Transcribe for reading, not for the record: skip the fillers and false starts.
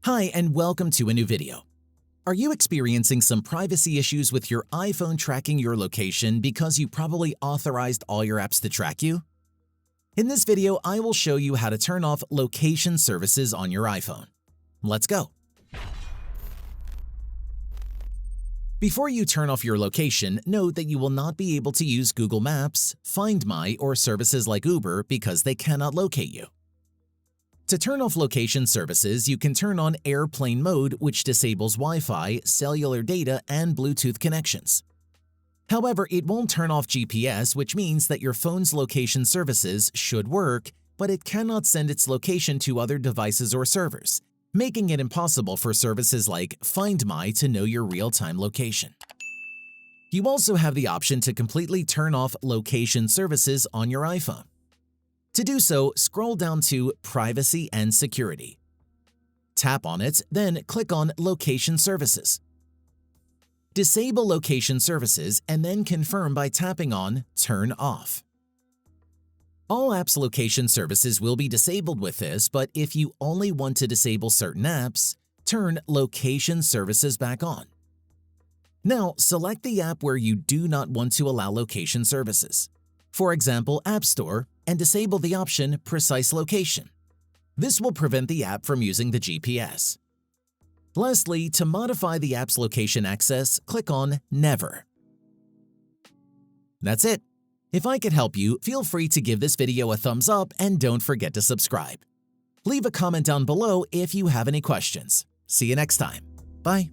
Hi and welcome to a new video. Are you experiencing some privacy issues with your iPhone tracking your location because you probably authorized all your apps to track you? In this video, I will show you how to turn off location services on your iPhone. Let's go. Before you turn off your location, note that you will not be able to use Google Maps, Find My, or services like Uber because they cannot locate you. To turn off location services, you can turn on airplane mode, which disables Wi-Fi, cellular data, and Bluetooth connections. However, it won't turn off GPS, which means that your phone's location services should work, but it cannot send its location to other devices or servers, making it impossible for services like Find My to know your real-time location. You also have the option to completely turn off location services on your iPhone. To do so, scroll down to Privacy and Security. Tap on it, then click on Location Services. Disable location services and then confirm by tapping on Turn Off. All apps' location services will be disabled with this, but if you only want to disable certain apps, turn location services back on. Now, select the app where you do not want to allow location services. For example, App Store, and disable the option Precise Location. This will prevent the app from using the GPS. Lastly, to modify the app's location access, click on Never. That's it. If I could help you, feel free to give this video a thumbs up and don't forget to subscribe. Leave a comment down below if you have any questions. See you next time. Bye.